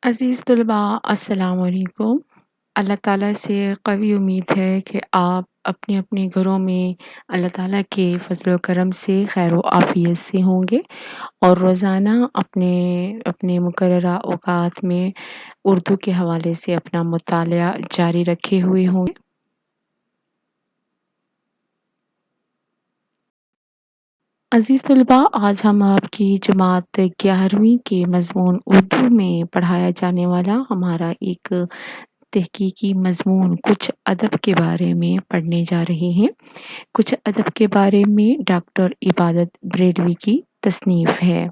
عزیز طلباء السلام علیکم۔ اللہ تعالیٰ سے قوی امید ہے کہ آپ اپنے اپنے گھروں میں اللہ تعالیٰ کے فضل و کرم سے خیر و عافیت سے ہوں گے اور روزانہ اپنے اپنے مقررہ اوقات میں اردو کے حوالے سے اپنا مطالعہ جاری رکھے ہوئے ہوں گے۔ عزیز طلباء، آج ہم آپ کی جماعت 11ویں کے مضمون اردو میں پڑھایا جانے والا ہمارا ایک تحقیقی مضمون کچھ ادب کے بارے میں پڑھنے جا رہے ہیں۔ کچھ ادب کے بارے میں ڈاکٹر عبادت بریلوی کی تصنیف ہے۔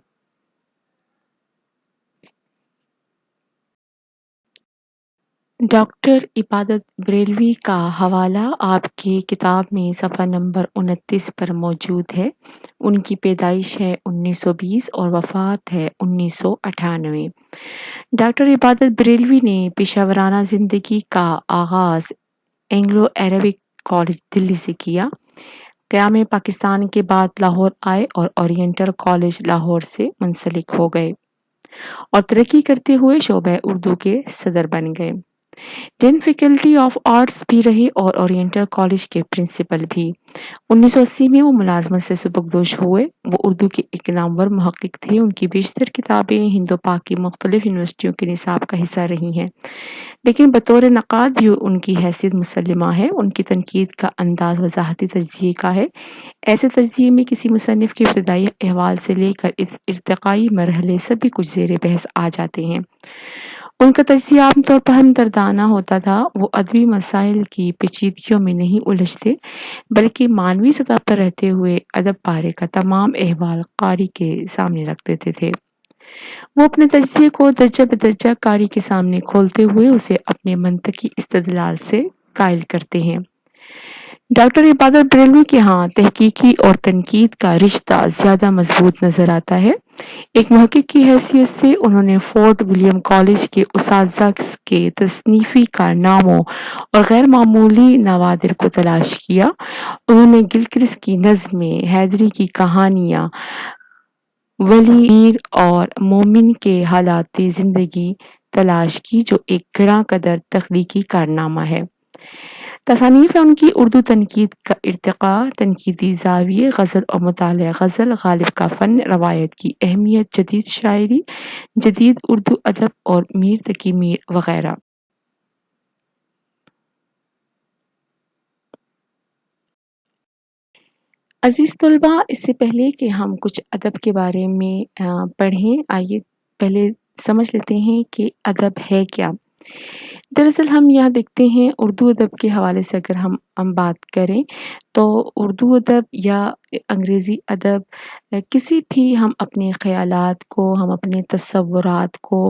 ڈاکٹر عبادت بریلوی کا حوالہ آپ کی کتاب میں صفحہ نمبر 29 پر موجود ہے۔ ان کی پیدائش ہے 1920 اور وفات ہے 1998۔ ڈاکٹر عبادت بریلوی نے پیشہ ورانہ زندگی کا آغاز اینگلو عربک کالج دلی سے کیا۔ قیام پاکستان کے بعد لاہور آئے اور اورینٹل کالج لاہور سے منسلک ہو گئے اور ترقی کرتے ہوئے شعبہ اردو کے صدر بن گئے۔ ڈین فیکلٹی آف آرٹس بھی رہے اور اورینٹل کالج کے پرنسپل بھی۔ 1980 میں وہ ملازمت سے سبکدوش ہوئے۔ وہ اردو کے ایک نامور محقق تھے۔ ان کی بیشتر کتابیں ہند و پاک کی مختلف یونیورسٹیوں کے نصاب کا حصہ رہی ہیں، لیکن بطور نقاد بھی ان کی حیثیت مسلمہ ہے۔ ان کی تنقید کا انداز وضاحتی تجزیے کا ہے۔ ایسے تجزیے میں کسی مصنف کے ابتدائی احوال سے لے کر ارتقائی مرحلے سبھی کچھ زیر بحث آ جاتے ہیں۔ ان کا تجزیہ عام طور پر ہمدردانہ ہوتا تھا۔ وہ ادبی مسائل کی پیچیدگیوں میں نہیں الجھتے، بلکہ معنوی سطح پر رہتے ہوئے ادب بارے کا تمام احوال قاری کے سامنے رکھ دیتے تھے۔ وہ اپنے تجزیے کو درجہ بدرجہ قاری کے سامنے کھولتے ہوئے اسے اپنے منطقی استدلال سے قائل کرتے ہیں۔ ڈاکٹر عبادت بریلوی کے ہاں تحقیقی اور تنقید کا رشتہ زیادہ مضبوط نظر آتا ہے۔ ایک محقق کی حیثیت سے انہوں نے فورٹ ولیم کالج کے اساتذہ کے تصنیفی کارناموں اور غیر معمولی نوادر کو تلاش کیا۔ انہوں نے گلکرسٹ کی نظمیں، حیدری کی کہانیاں، ولی میر اور مومن کے حالات زندگی تلاش کی، جو ایک گراں قدر تخلیقی کارنامہ ہے۔ تصانیف ان کی اردو تنقید کا ارتقاء، تنقیدی زاویے، غزل اور مطالعہ غزل، غالب کا فن، روایت کی اہمیت، جدید شاعری، جدید اردو ادب اور میر تقی میر وغیرہ۔ عزیز طلباء، اس سے پہلے کہ ہم کچھ ادب کے بارے میں پڑھیں، آئیے پہلے سمجھ لیتے ہیں کہ ادب ہے کیا۔ دراصل ہم یہاں دیکھتے ہیں اردو ادب کے حوالے سے اگر ہم بات کریں تو اردو ادب یا انگریزی ادب کسی بھی ہم اپنے خیالات کو، ہم اپنے تصورات کو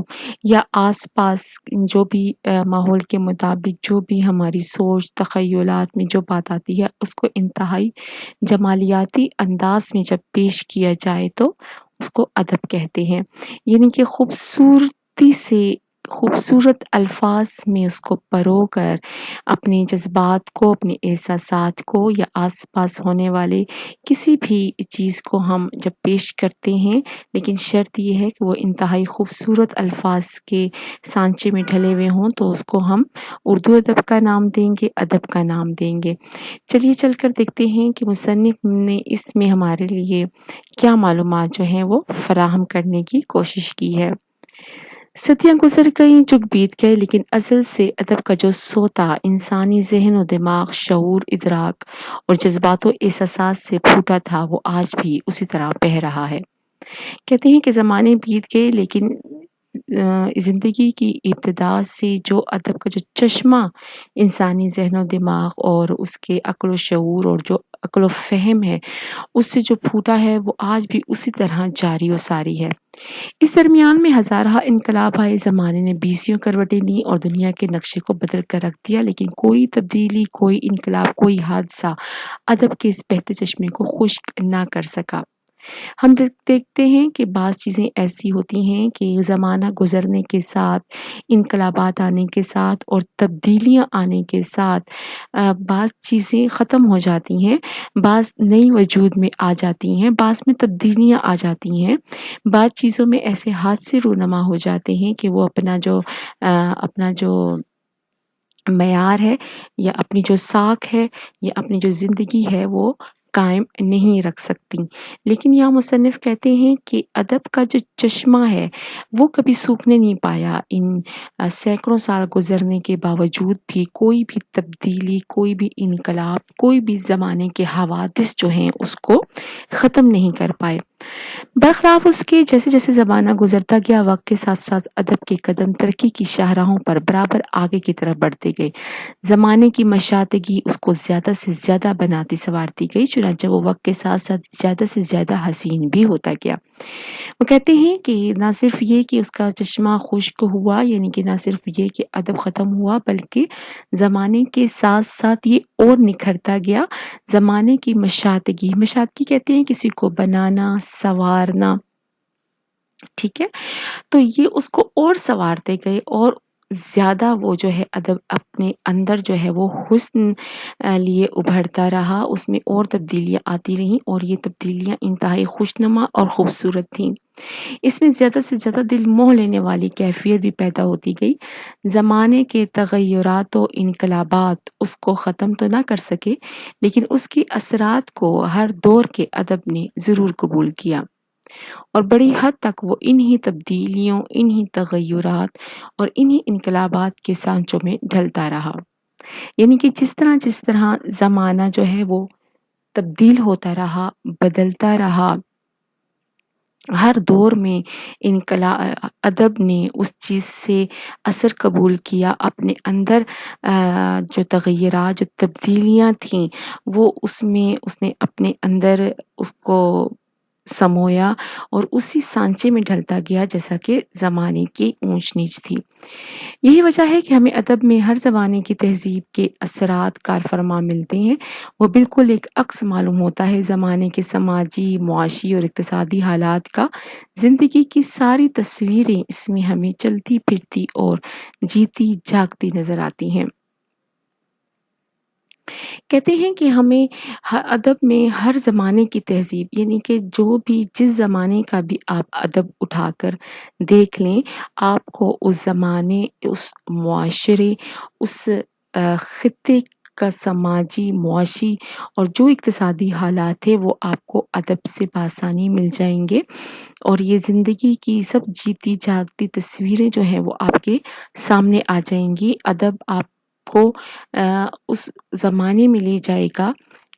یا آس پاس جو بھی ماحول کے مطابق جو بھی ہماری سوچ تخیلات میں جو بات آتی ہے اس کو انتہائی جمالیاتی انداز میں جب پیش کیا جائے تو اس کو ادب کہتے ہیں۔ یعنی کہ خوبصورتی سے خوبصورت الفاظ میں اس کو پرو کر اپنے جذبات کو، اپنے احساسات کو یا آس پاس ہونے والے کسی بھی چیز کو ہم جب پیش کرتے ہیں، لیکن شرط یہ ہے کہ وہ انتہائی خوبصورت الفاظ کے سانچے میں ڈھلے ہوئے ہوں، تو اس کو ہم اردو ادب کا نام دیں گے، ادب کا نام دیں گے۔ چلیے چل کر دیکھتے ہیں کہ مصنف نے اس میں ہمارے لیے کیا معلومات جو ہیں وہ فراہم کرنے کی کوشش کی ہے۔ صدیاں گزر گئیں، جگ بیت گئے، لیکن ازل سے ادب کا جو سوتا انسانی ذہن و دماغ، شعور، ادراک اور جذبات و احساسات سے پھوٹا تھا، وہ آج بھی اسی طرح بہہ رہا ہے۔ کہتے ہیں کہ زمانے بیت گئے، لیکن زندگی کی ابتدا سے جو ادب کا جو چشمہ انسانی ذہن و دماغ اور اس کے عقل و شعور اور جو عقل و فہم ہے اس سے جو پھوٹا ہے، وہ آج بھی اسی طرح جاری و ساری ہے۔ اس درمیان میں ہزارہ انقلاب آئے، زمانے نے 20 کروٹیں لیں اور دنیا کے نقشے کو بدل کر رکھ دیا، لیکن کوئی تبدیلی، کوئی انقلاب، کوئی حادثہ ادب کے اس بہتے چشمے کو خشک نہ کر سکا۔ ہم دیکھتے ہیں کہ بعض چیزیں ایسی ہوتی ہیں کہ زمانہ گزرنے کے ساتھ، انقلابات آنے کے ساتھ اور تبدیلیاں آنے کے ساتھ بعض چیزیں ختم ہو جاتی ہیں، بعض نئی وجود میں آ جاتی ہیں، بعض میں تبدیلیاں آ جاتی ہیں، بعض چیزوں میں ایسے حادثے رونما ہو جاتے ہیں کہ وہ اپنا جو معیار ہے یا اپنی جو ساکھ ہے یا اپنی جو زندگی ہے وہ قائم نہیں رکھ سکتی۔ لیکن یہاں مصنف کہتے ہیں کہ ادب کا جو چشمہ ہے وہ کبھی سوکھنے نہیں پایا، ان سینکڑوں سال گزرنے کے باوجود بھی کوئی بھی تبدیلی، کوئی بھی انقلاب، کوئی بھی زمانے کے حوادث جو ہیں اس کو ختم نہیں کر پائے۔ برخلاف اس کے جیسے جیسے زمانہ گزرتا گیا، وقت کے ساتھ ساتھ ادب کے قدم ترقی کی شاہراہوں پر برابر آگے کی طرف بڑھتے گئے۔ زمانے کی مشاطگی اس کو زیادہ سے زیادہ بناتی سنوارتی گئی، چنانچہ وہ وقت کے ساتھ ساتھ زیادہ سے زیادہ حسین بھی ہوتا گیا۔ وہ کہتے ہیں کہ نہ صرف یہ کہ اس کا چشمہ خشک ہوا، یعنی کہ نہ صرف یہ کہ ادب ختم ہوا، بلکہ زمانے کے ساتھ ساتھ یہ اور نکھرتا گیا۔ زمانے کی مشاطگی کہتے ہیں کسی کو بنانا، سنوارنا، ٹھیک ہے، تو یہ اس کو اور سنوارتے گئے اور زیادہ وہ جو ہے ادب اپنے اندر جو ہے وہ حسن لیے ابھرتا رہا، اس میں اور تبدیلیاں آتی رہیں اور یہ تبدیلیاں انتہائی خوشنما اور خوبصورت تھیں۔ اس میں زیادہ سے زیادہ دل موہ لینے والی کیفیت بھی پیدا ہوتی گئی۔ زمانے کے تغیرات و انقلابات اس کو ختم تو نہ کر سکے، لیکن اس کے اثرات کو ہر دور کے ادب نے ضرور قبول کیا اور بڑی حد تک وہ انہی تبدیلیوں، انہی تغیرات اور انہی انقلابات کے سانچوں میں ڈھلتا رہا۔ یعنی کہ جس طرح زمانہ جو ہے وہ تبدیل ہوتا رہا، بدلتا رہا، ہر دور میں ادب نے اس چیز سے اثر قبول کیا، اپنے اندر جو تغیرات، جو تبدیلیاں تھیں وہ اس نے اپنے اندر اس کو سمویا اور اسی سانچے میں ڈھلتا گیا جیسا کہ زمانے کی اونچ نیچ تھی۔ یہی وجہ ہے کہ ہمیں ادب میں ہر زمانے کی تہذیب کے اثرات کار فرما ملتے ہیں۔ وہ بالکل ایک عکس معلوم ہوتا ہے زمانے کے سماجی، معاشی اور اقتصادی حالات کا۔ زندگی کی ساری تصویریں اس میں ہمیں چلتی پھرتی اور جیتی جاگتی نظر آتی ہیں۔ کہتے ہیں کہ ہمیں ادب میں ہر زمانے کی تہذیب، یعنی کہ جو بھی جس زمانے کا بھی آپ ادب اٹھا کر دیکھ لیں، آپ کو اس زمانے، اس معاشرے، اس خطے کا سماجی، معاشی اور جو اقتصادی حالات ہیں وہ آپ کو ادب سے بآسانی مل جائیں گے، اور یہ زندگی کی سب جیتی جاگتی تصویریں جو ہیں وہ آپ کے سامنے آ جائیں گی۔ ادب آپ کو اس زمانے میں لے جائے گا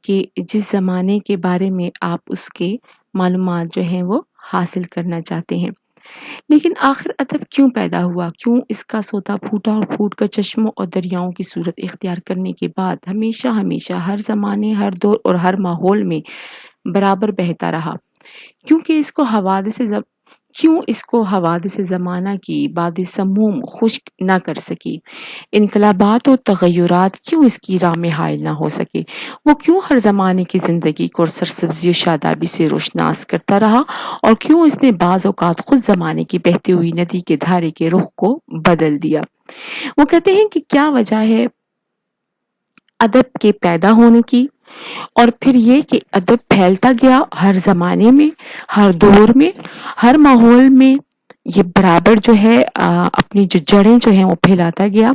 کہ جس زمانے کے بارے میں آپ اس کے معلومات جو ہیں وہ حاصل کرنا چاہتے ہیں۔ لیکن آخر ادب کیوں پیدا ہوا؟ کیوں اس کا سوتا پھوٹا اور پھوٹ کر چشموں اور دریاؤں کی صورت اختیار کرنے کے بعد ہمیشہ ہر زمانے، ہر دور اور ہر ماحول میں برابر بہتا رہا؟ کیوں اس کو حوادث زمانہ کی باد سموم خشک نہ کر سکی؟ انقلابات و تغیرات کیوں اس کی راہ میں حائل نہ ہو سکے؟ وہ کیوں ہر زمانے کی زندگی کو سرسبزی و شادابی سے روشناس کرتا رہا؟ اور کیوں اس نے بعض اوقات خود زمانے کی بہتی ہوئی ندی کے دھارے کے رخ کو بدل دیا؟ وہ کہتے ہیں کہ کیا وجہ ہے ادب کے پیدا ہونے کی، اور پھر یہ کہ ادب پھیلتا گیا ہر زمانے میں، ہر دور میں، ہر ماحول میں، یہ برابر جو ہے اپنی جو جڑیں جو ہیں وہ پھیلاتا گیا۔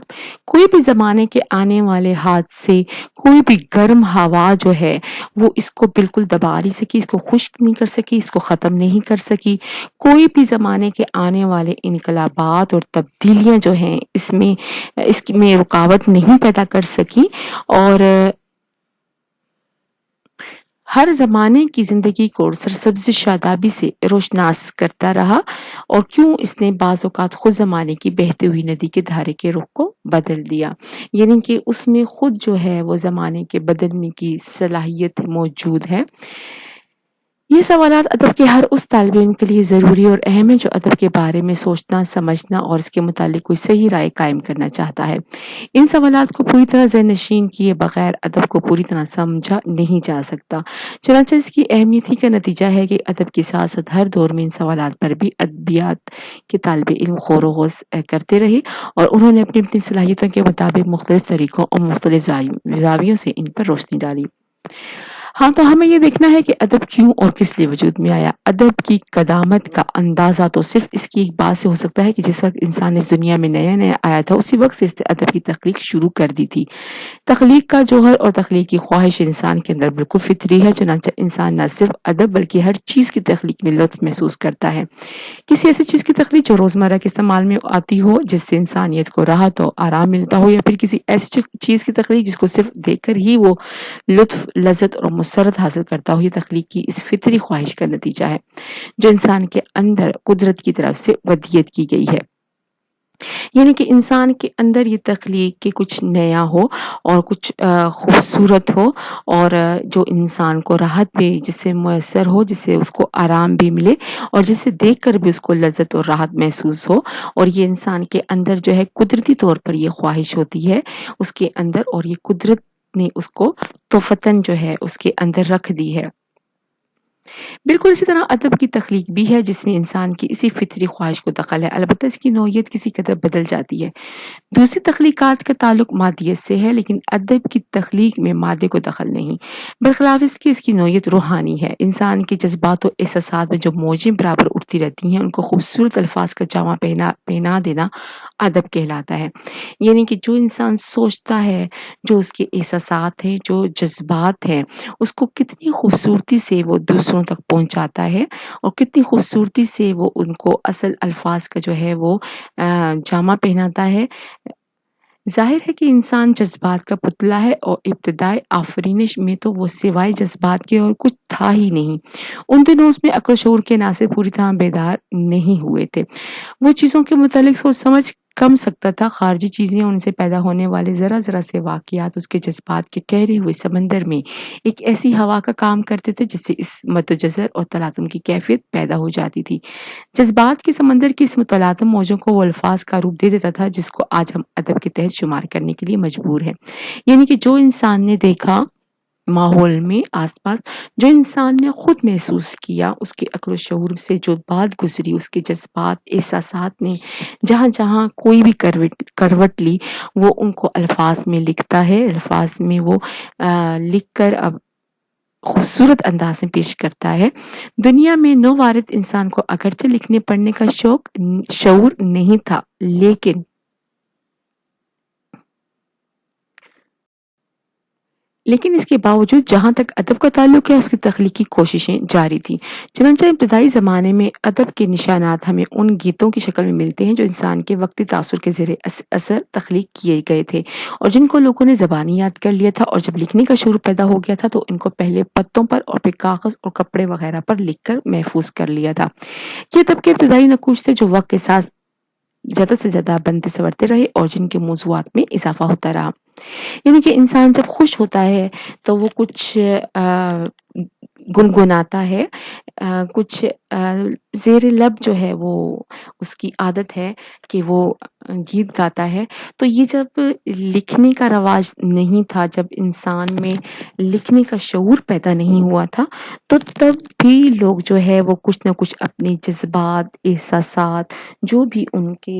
کوئی بھی زمانے کے آنے والے حادثے، کوئی بھی گرم ہوا جو ہے وہ اس کو بالکل دبا نہیں سکی، اس کو خشک نہیں کر سکی، اس کو ختم نہیں کر سکی۔ کوئی بھی زمانے کے آنے والے انقلابات اور تبدیلیاں جو ہیں اس میں رکاوٹ نہیں پیدا کر سکی، اور ہر زمانے کی زندگی کو سرسبز شادابی سے روشناس کرتا رہا۔ اور کیوں اس نے بعض اوقات خود زمانے کی بہتی ہوئی ندی کے دھارے کے رخ کو بدل دیا، یعنی کہ اس میں خود جو ہے وہ زمانے کے بدلنے کی صلاحیت موجود ہے۔ یہ سوالات ادب کے ہر اس طالب علم کے لیے ضروری اور اہم ہے جو ادب کے بارے میں سوچنا، سمجھنا اور اس کے متعلق کوئی صحیح رائے قائم کرنا چاہتا ہے۔ ان سوالات کو پوری طرح ذہن نشین کیے بغیر ادب کو پوری طرح سمجھا نہیں جا سکتا۔ چنانچہ اس کی اہمیت ہی کا نتیجہ ہے کہ ادب کی ساتھ ساتھ ہر دور میں ان سوالات پر بھی ادبیات کے طالب علم غور و خوض کرتے رہے اور انہوں نے اپنی اپنی صلاحیتوں کے مطابق مختلف طریقوں اور مختلف زاویوں سے ان پر روشنی ڈالی۔ ہاں، تو ہمیں یہ دیکھنا ہے کہ ادب کیوں اور کس لیے وجود میں آیا۔ ادب کی قدامت کا اندازہ تو صرف اس کی ایک بات سے ہو سکتا ہے کہ جس وقت انسان اس دنیا میں نیا نیا آیا تھا اسی وقت سے اس نے ادب کی تخلیق شروع کر دی تھی۔ تخلیق کا جوہر اور تخلیق کی خواہش انسان کے اندر بالکل فطری ہے، چنانچہ انسان نہ صرف ادب بلکہ ہر چیز کی تخلیق میں لطف محسوس کرتا ہے۔ کسی ایسی چیز کی تخلیق جو روزمرہ کے استعمال میں آتی ہو، جس سے انسانیت کو راحت ہو، آرام ملتا ہو، یا پھر کسی ایسی چیز کی تخلیق جس کو صرف دیکھ کر ہی وہ لطف، لذت اور مسرت حاصل کرتا ہو، یہ تخلیق کی اس فطری خواہش کا نتیجہ ہے جو انسان کے اندر قدرت کی طرف سے ودیت کی گئی ہے۔ یعنی کہ انسان کے اندر یہ تخلیق کہ کچھ نیا ہو اور کچھ خوبصورت ہو اور جو انسان کو راحت بھی جس سے میسر ہو، جس سے اس کو آرام بھی ملے اور جس سے دیکھ کر بھی اس کو لذت اور راحت محسوس ہو، اور یہ انسان کے اندر جو ہے قدرتی طور پر یہ خواہش ہوتی ہے اس کے اندر، اور یہ قدرت نے اس کو توفتاً جو ہے اس کے اندر رکھ دی ہے۔ بالکل اسی طرح ادب کی تخلیق بھی ہے جس میں انسان کی اسی فطری خواہش کو دخل ہے، البتہ اس کی نوعیت کسی قدر بدل جاتی ہے۔ دوسری تخلیقات کا تعلق مادیت سے ہے، لیکن ادب کی تخلیق میں مادے کو دخل نہیں، برخلاف اس کی نوعیت روحانی ہے۔ انسان کے جذبات و احساسات میں جو موجیں برابر اٹھتی رہتی ہیں ان کو خوبصورت الفاظ کا جامع پہنا دینا ادب کہلاتا ہے۔ یعنی کہ جو انسان سوچتا ہے، جو اس کے احساسات ہیں، جو جذبات ہیں، اس کو کتنی خوبصورتی سے وہ دوسروں تک پہنچاتا ہے اور کتنی خوبصورتی سے وہ ان کو اصل الفاظ کا جو ہے وہ جامع پہناتا ہے۔ ظاہر ہے کہ انسان جذبات کا پتلا ہے اور ابتدائے آفرینش میں تو وہ سوائے جذبات کے اور کچھ تھا ہی نہیں۔ ان دنوں اس میں عقل و شعور کے عناصر پوری طرح بیدار نہیں ہوئے تھے۔ وہ چیزوں کے متعلق سوچ سمجھ کم سکتا تھا، خارجی چیزیں اور ان سے پیدا ہونے والے ذرا ذرا سے واقعات اس کے جذبات کے ٹھہرے ہوئے سمندر میں ایک ایسی ہوا کا کام کرتے تھے جس سے اس مد و جزر اور تلاطم کی کیفیت پیدا ہو جاتی تھی۔ جذبات کے سمندر کی اس متلاطم موجوں کو وہ الفاظ کا روپ دے دیتا تھا جس کو آج ہم ادب کے تحت شمار کرنے کے لیے مجبور ہیں۔ یعنی کہ جو انسان نے دیکھا ماحول میں آس پاس، جو انسان نے خود محسوس کیا، اس کے عقل و شعور سے جو بات گزری، اس کے جذبات احساسات نے جہاں جہاں کوئی بھی کروٹ لی وہ ان کو الفاظ میں لکھتا ہے، الفاظ میں وہ لکھ کر اب خوبصورت انداز میں پیش کرتا ہے۔ دنیا میں نووارد انسان کو اگرچہ لکھنے پڑھنے کا شعور نہیں تھا، لیکن اس کے باوجود جہاں تک ادب کا تعلق ہے اس کی تخلیقی کوششیں جاری تھیں۔ چنانچہ ابتدائی زمانے میں ادب کے نشانات ہمیں ان گیتوں کی شکل میں ملتے ہیں جو انسان کے وقتی تاثر کے زیر اثر تخلیق کیے گئے تھے اور جن کو لوگوں نے زبانی یاد کر لیا تھا، اور جب لکھنے کا شعور پیدا ہو گیا تھا تو ان کو پہلے پتوں پر اور پھر کاغذ اور کپڑے وغیرہ پر لکھ کر محفوظ کر لیا تھا۔ یہ ادب کے ابتدائی نقوش تھے جو وقت کے ساتھ زیادہ سے زیادہ بنتے سنورتے رہے اور جن کے موضوعات میں اضافہ ہوتا رہا۔ یعنی کہ انسان جب خوش ہوتا ہے تو وہ کچھ گنگناتا ہے، کچھ زیر لب جو ہے وہ اس کی عادت ہے کہ وہ گیت گاتا ہے۔ تو یہ جب لکھنے کا رواج نہیں تھا، جب انسان میں لکھنے کا شعور پیدا نہیں ہوا تھا، تو تب بھی لوگ جو ہے وہ کچھ نہ کچھ اپنے جذبات، احساسات، جو بھی ان کے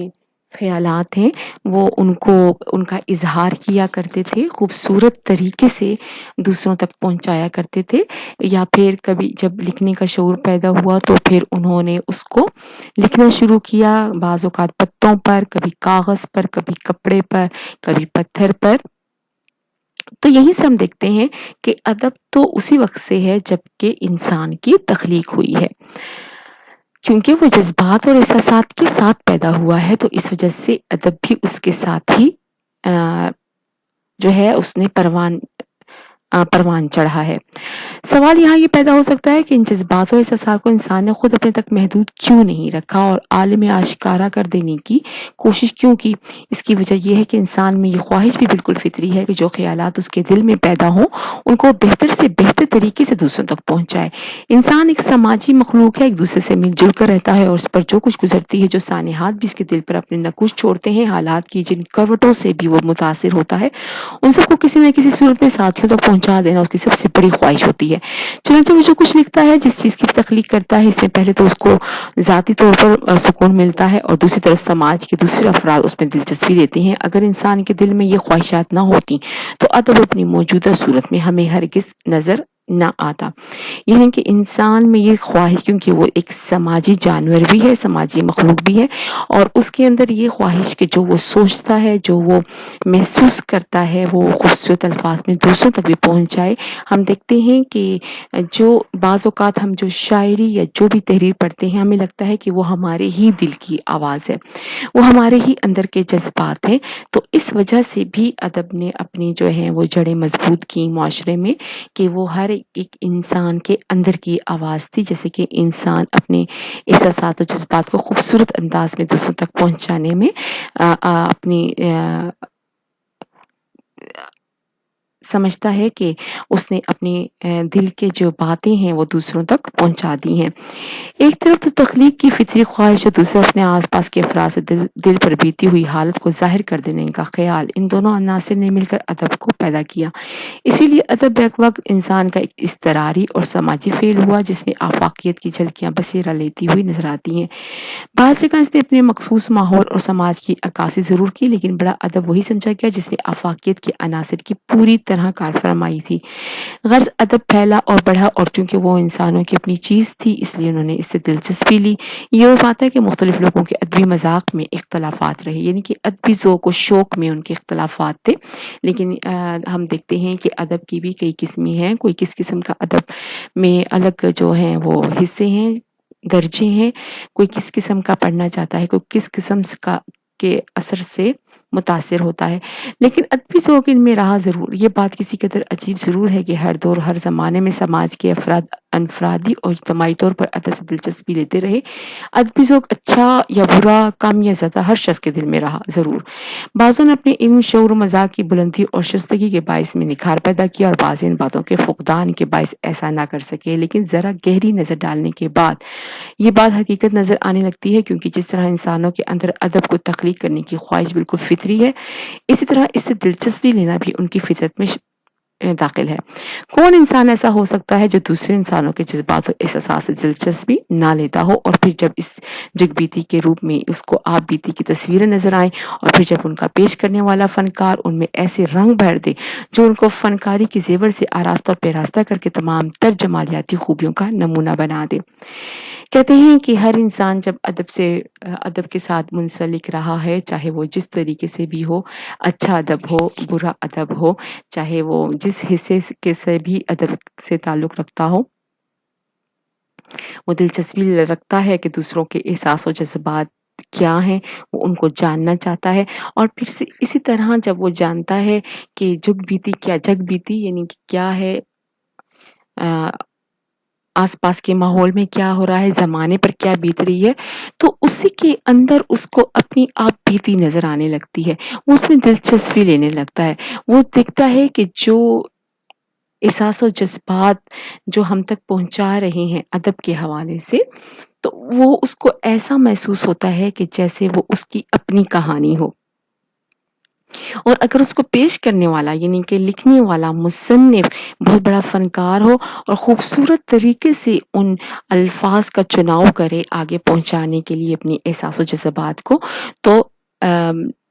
خیالات ہیں وہ ان کا اظہار کیا کرتے تھے، خوبصورت طریقے سے دوسروں تک پہنچایا کرتے تھے، یا پھر کبھی جب لکھنے کا شعور پیدا ہوا تو پھر انہوں نے اس کو لکھنا شروع کیا، بعض اوقات پتوں پر، کبھی کاغذ پر، کبھی کپڑے پر، کبھی پتھر پر۔ تو یہی سے ہم دیکھتے ہیں کہ ادب تو اسی وقت سے ہے جب کہ انسان کی تخلیق ہوئی ہے، کیونکہ وہ جذبات اور احساسات کے ساتھ پیدا ہوا ہے، تو اس وجہ سے ادب بھی اس کے ساتھ ہی جو ہے اس نے پروان پروان چڑھا ہے۔ سوال یہاں یہ پیدا ہو سکتا ہے کہ ان جذبات اور احساسات کو انسان نے خود اپنے تک محدود کیوں نہیں رکھا اور عالم آشکارا کر دینے کی کوشش کیوں کی؟ اس کی وجہ یہ ہے کہ انسان میں یہ خواہش بھی بالکل فطری ہے کہ جو خیالات اس کے دل میں پیدا ہوں ان کو بہتر سے بہتر طریقے سے دوسروں تک پہنچائے۔ انسان ایک سماجی مخلوق ہے، ایک دوسرے سے مل جل کر رہتا ہے اور اس پر جو کچھ گزرتی ہے، جو سانحات بھی اس کے دل پر اپنے نقوش چھوڑتے ہیں، حالات کی جن کروٹوں سے بھی وہ متاثر ہوتا ہے، ان سب کو کسی نہ کسی صورت میں ساتھیوں تک پہنچا دینا اس کی سب سے بڑی خواہش ہوتی ہے۔ چنانچہ وہ جو کچھ لکھتا ہے، جس چیز کی تخلیق کرتا ہے، اس سے پہلے تو اس کو ذاتی طور پر سکون ملتا ہے اور دوسری طرف سماج کے دوسرے افراد اس میں دلچسپی لیتے ہیں۔ اگر انسان کے دل میں یہ خواہشات نہ ہوتی تو ادب اپنی موجودہ صورت میں ہمیں ہرگز نظر نہ آتا۔ یعنی کہ انسان میں یہ خواہش، کیونکہ وہ ایک سماجی جانور بھی ہے، سماجی مخلوق بھی ہے، اور اس کے اندر یہ خواہش کہ جو وہ سوچتا ہے، جو وہ محسوس کرتا ہے، وہ خوبصورت الفاظ میں دوسروں تک بھی پہنچائے۔ ہم دیکھتے ہیں کہ جو بعض اوقات ہم جو شاعری یا جو بھی تحریر پڑھتے ہیں، ہمیں لگتا ہے کہ وہ ہمارے ہی دل کی آواز ہے، وہ ہمارے ہی اندر کے جذبات ہیں۔ تو اس وجہ سے بھی ادب نے اپنی جو ہے وہ جڑیں مضبوط کی معاشرے میں، کہ وہ ہر ایک انسان کے اندر کی آواز تھی، جیسے کہ انسان اپنے احساسات و جذبات کو خوبصورت انداز میں دوسروں تک پہنچانے میں اپنی سمجھتا ہے کہ اس نے اپنے دل کے جو باتیں ہیں وہ دوسروں تک پہنچا دی ہیں۔ ایک طرف تو تخلیق کی فطری خواہش اور دوسرے اپنے آس پاس کے افراد سے دل پر بیتی ہوئی حالت کو ظاہر کر دینے کا خیال، ان دونوں عناصر نے مل کر ادب کو پیدا کیا۔ اسی لیے ادب بیک وقت انسان کا ایک اضطراری اور سماجی فعل ہوا جس میں آفاقیت کی جھلکیاں بسیرا لیتی ہوئی نظر آتی ہیں۔ بعض جگہ اس نے اپنے مخصوص ماحول اور سماج کی عکاسی ضرور کی، لیکن بڑا ادب وہی سمجھا گیا جس میں آفاقیت کے عناصر کی پوری طرح کار فرمائی تھی۔ غرض ادب پھیلا اور بڑھا، اور چونکہ وہ انسانوں کی اپنی چیز تھی اس لیے انہوں نے اس سے دلچسپی لی۔ یہ وہ بات ہے کہ مختلف لوگوں کے ادبی مذاق میں اختلافات رہے، یعنی کہ ادبی ذوق و شوق میں ان کے اختلافات تھے، لیکن ہم دیکھتے ہیں کہ ادب کی بھی کئی قسمیں ہیں۔ کوئی کس قسم کا ادب میں الگ جو ہیں وہ حصے ہیں، درجے ہیں، کوئی کس قسم کا پڑھنا چاہتا ہے، کوئی کس قسم کا کے اثر سے متاثر ہوتا ہے، لیکن ادبی ذوق ان میں رہا ضرور۔ یہ بات کسی قدر عجیب ضرور ہے کہ ہر دور ہر زمانے میں سماج کے افراد انفرادی اور اجتماعی طور پر ادب سے دلچسپی لیتے رہے۔ ادبی ذوق اچھا یا برا، کم یا زیادہ، ہر شخص کے دل میں رہا ضرور۔ بعضوں نے اپنے علم، شعور و مزاح کی بلندی اور شائستگی کے باعث میں نکھار پیدا کیا، اور بعض ان باتوں کے فقدان کے باعث ایسا نہ کر سکے، لیکن ذرا گہری نظر ڈالنے کے بعد یہ بات حقیقت نظر آنے لگتی ہے، کیونکہ جس طرح انسانوں کے اندر ادب کو تخلیق کرنے کی خواہش بالکل فطری ہے، اسی طرح اس سے دلچسپی لینا بھی ان کی فطرت میں داخل ہے۔ کون انسان ایسا ہو سکتا ہے جو دوسرے انسانوں کے جذبات و احساسات سے دلچسپی نہ لیتا ہو، اور پھر جب اس جگ بیتی کے روپ میں اس کو آپ بیتی کی تصویریں نظر آئیں، اور پھر جب ان کا پیش کرنے والا فنکار ان میں ایسے رنگ بھر دے جو ان کو فنکاری کے زیور سے آراستہ اور پیراستہ کر کے تمام تر جمالیاتی خوبیوں کا نمونہ بنا دے۔ کہتے ہیں کہ ہر انسان جب ادب کے ساتھ منسلک رہا ہے، چاہے وہ جس طریقے سے بھی ہو، اچھا ادب ہو، برا ادب ہو، چاہے وہ جس حصے کے سے بھی ادب سے تعلق رکھتا ہو، وہ دلچسپی رکھتا ہے کہ دوسروں کے احساس و جذبات کیا ہیں، وہ ان کو جاننا چاہتا ہے، اور پھر سے اسی طرح جب وہ جانتا ہے کہ جگ بیتی یعنی کہ کیا ہے، آس پاس کے ماحول میں کیا ہو رہا ہے، زمانے پر کیا بیت رہی ہے، تو اسی کے اندر اس کو اپنی آپ بیتی نظر آنے لگتی ہے، وہ اس میں دلچسپی لینے لگتا ہے۔ وہ دیکھتا ہے کہ جو احساس و جذبات جو ہم تک پہنچا رہے ہیں ادب کے حوالے سے، تو وہ اس کو ایسا محسوس ہوتا ہے کہ جیسے وہ اس کی اپنی کہانی ہو، اور اگر اس کو پیش کرنے والا یعنی کہ لکھنے والا مصنف بہت بڑا فنکار ہو اور خوبصورت طریقے سے ان الفاظ کا چناؤ کرے آگے پہنچانے کے لیے اپنی احساس و جذبات کو، تو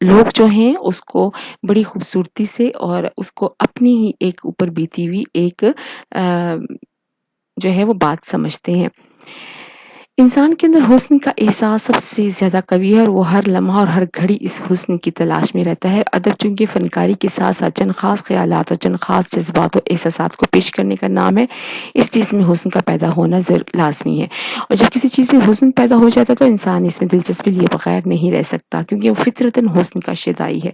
لوگ جو ہیں اس کو بڑی خوبصورتی سے اور اس کو اپنی ہی ایک اوپر بیتی ہوئی ایک جو ہے وہ بات سمجھتے ہیں۔ انسان کے اندر حسن کا احساس سب سے زیادہ قوی ہے اور وہ ہر لمحہ اور ہر گھڑی اس حسن کی تلاش میں رہتا ہے۔ ادب چونکہ فنکاری کے ساتھ ساتھ چند خاص خیالات اور چند خاص جذبات اور احساسات کو پیش کرنے کا نام ہے، اس چیز میں حسن کا پیدا ہونا لازمی ہے۔ اور جب کسی چیز میں حسن پیدا ہو جاتا ہے تو انسان اس میں دلچسپی لیے بغیر نہیں رہ سکتا، کیونکہ وہ فطرتاً حسن کا شیدائی ہے۔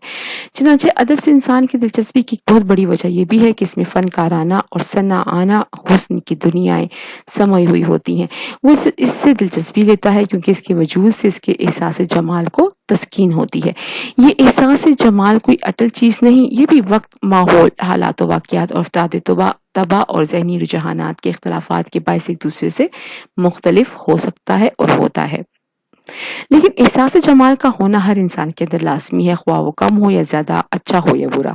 چنانچہ ادب سے انسان کی دلچسپی کی بہت بڑی وجہ یہ بھی ہے کہ اس میں فنکارانہ اور صنعانہ حسن کی دنیائیں سمائی ہوئی ہوتی ہیں۔ وہ اس سے دلچسپی لیتا ہے کیونکہ اس کے وجود سے اس کے احساس جمال کو تسکین ہوتی ہے۔ یہ احساس جمال کوئی اٹل چیز نہیں، یہ بھی وقت، ماحول، حالات و واقعات اور افتاد طبع اور ذہنی رجحانات کے اختلافات کے باعث ایک دوسرے سے مختلف ہو سکتا ہے اور ہوتا ہے۔ لیکن احساس جمال کا ہونا ہر انسان کے اندر لازمی ہے، خواہ وہ کم ہو یا زیادہ، اچھا ہو یا برا۔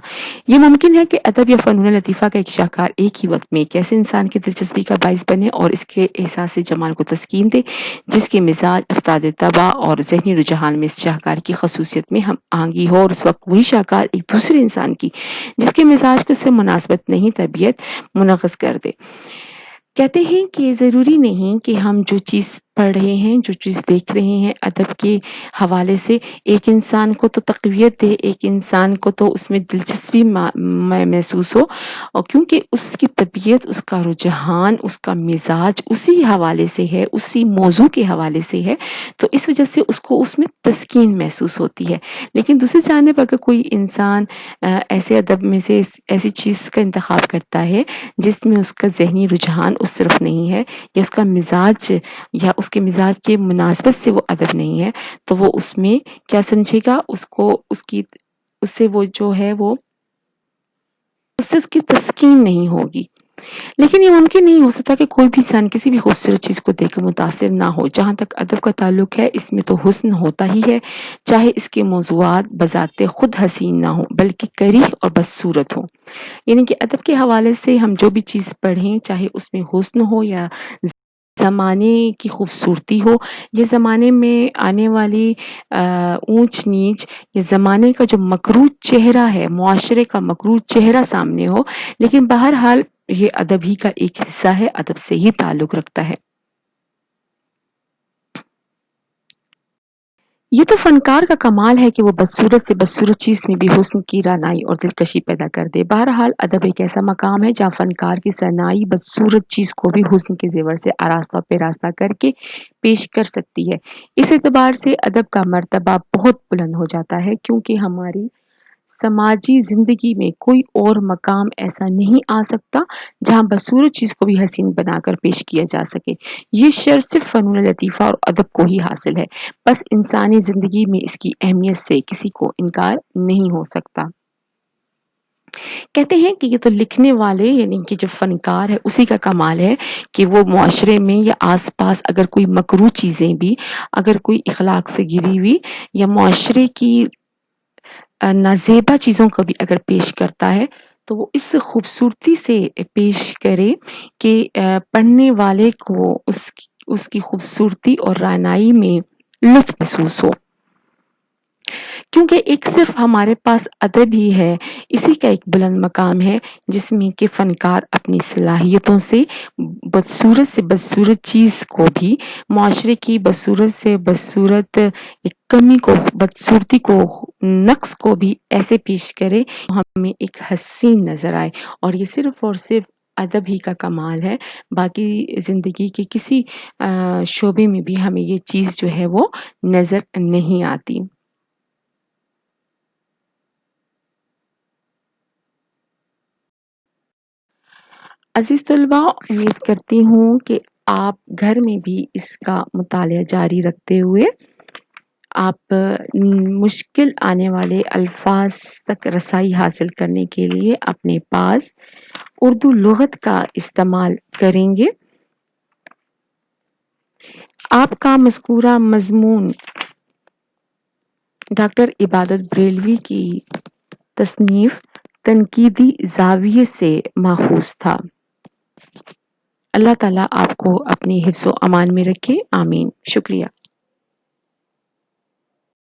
یہ ممکن ہے کہ ادب یا فنون لطیفہ کا ایک شاہکار ایک ہی وقت میں ایک ایسے انسان کی دلچسپی کا باعث بنے اور اس کے احساس جمال کو تسکین دے جس کے مزاج، افتاد طبع اور ذہنی رجحان میں اس شاہکار کی خصوصیت میں ہم آہنگی ہو، اور اس وقت وہی شاہکار ایک دوسرے انسان کی جس کے مزاج کو سے مناسبت نہیں طبیعت منغص کر دے۔ کہتے ہیں کہ ضروری نہیں کہ ہم جو چیز پڑھ رہے ہیں، جو چیز دیکھ رہے ہیں ادب کے حوالے سے، ایک انسان کو تو تقویت دے، ایک انسان کو تو اس میں دلچسپی محسوس ہو، اور کیونکہ اس کی طبیعت، اس کا رجحان، اس کا مزاج اسی حوالے سے ہے، اسی موضوع کے حوالے سے ہے، تو اس وجہ سے اس کو اس میں تسکین محسوس ہوتی ہے۔ لیکن دوسری جانب اگر کوئی انسان ایسے ادب میں سے ایسی چیز کا انتخاب کرتا ہے جس میں اس کا ذہنی رجحان اس طرف نہیں ہے، یا اس کا مزاج یا اس کے مزاج کے مناسبت سے وہ ادب نہیں ہے، تو وہ اس میں کیا سمجھے گا، اس سے وہ جو ہے وہ اس سے اس کی تسکین نہیں ہوگی۔ لیکن یہ ممکن نہیں ہو سکتا کہ کوئی بھی انسان کسی بھی خوبصورت چیز کو دیکھ کر متاثر نہ ہو۔ جہاں تک ادب کا تعلق ہے، اس میں تو حسن ہوتا ہی ہے، چاہے اس کے موضوعات بذات خود حسین نہ ہو بلکہ قریح اور بدصورت ہو۔ یعنی کہ ادب کے حوالے سے ہم جو بھی چیز پڑھیں، چاہے اس میں حسن ہو یا زمانے کی خوبصورتی ہو، یا زمانے میں آنے والی اونچ نیچ، یا زمانے کا جو مکروہ چہرہ ہے، معاشرے کا مکروہ چہرہ سامنے ہو، لیکن بہرحال یہ ادب ہی کا ایک حصہ ہے، ادب سے ہی تعلق رکھتا ہے۔ یہ تو فنکار کا کمال ہے کہ وہ بدصورت سے بدصورت چیز میں بھی حسن کی رعنائی اور دلکشی پیدا کر دے۔ بہرحال ادب ایک ایسا مقام ہے جہاں فنکار کی صنائی بدصورت چیز کو بھی حسن کے زیور سے آراستہ پیراستہ کر کے پیش کر سکتی ہے۔ اس اعتبار سے ادب کا مرتبہ بہت بلند ہو جاتا ہے، کیونکہ ہماری سماجی زندگی میں کوئی اور مقام ایسا نہیں آ سکتا جہاں بدصورت چیز کو بھی حسین بنا کر پیش کیا جا سکے۔ یہ شرف صرف فنون لطیفہ اور ادب کو ہی حاصل ہے، بس انسانی زندگی میں اس کی اہمیت سے کسی کو انکار نہیں ہو سکتا۔ کہتے ہیں کہ یہ تو لکھنے والے یعنی کہ جو فنکار ہے اسی کا کمال ہے کہ وہ معاشرے میں یا آس پاس اگر کوئی مکروہ چیزیں بھی، اگر کوئی اخلاق سے گری ہوئی یا معاشرے کی نازیبا چیزوں کو بھی اگر پیش کرتا ہے تو وہ اس خوبصورتی سے پیش کرے کہ پڑھنے والے کو اس کی خوبصورتی اور رعنائی میں لطف محسوس ہو۔ کیونکہ ایک صرف ہمارے پاس ادب ہی ہے، اسی کا ایک بلند مقام ہے جس میں کہ فنکار اپنی صلاحیتوں سے بدصورت چیز کو بھی، معاشرے کی بدصورت سے بدصورت کمی کو، بدصورتی کو، نقص کو بھی ایسے پیش کرے ہمیں ایک حسین نظر آئے، اور یہ صرف اور صرف ادب ہی کا کمال ہے۔ باقی زندگی کے کسی شعبے میں بھی ہمیں یہ چیز جو ہے وہ نظر نہیں آتی۔ عزیز طلباء، امید کرتی ہوں کہ آپ گھر میں بھی اس کا مطالعہ جاری رکھتے ہوئے آپ مشکل آنے والے الفاظ تک رسائی حاصل کرنے کے لیے اپنے پاس اردو لغت کا استعمال کریں گے۔ آپ کا مذکورہ مضمون ڈاکٹر عبادت بریلوی کی تصنیف تنقیدی زاویے سے ماخوذ تھا۔ اللہ تعالیٰ آپ کو اپنی حفظ و امان میں رکھے، آمین۔ شکریہ۔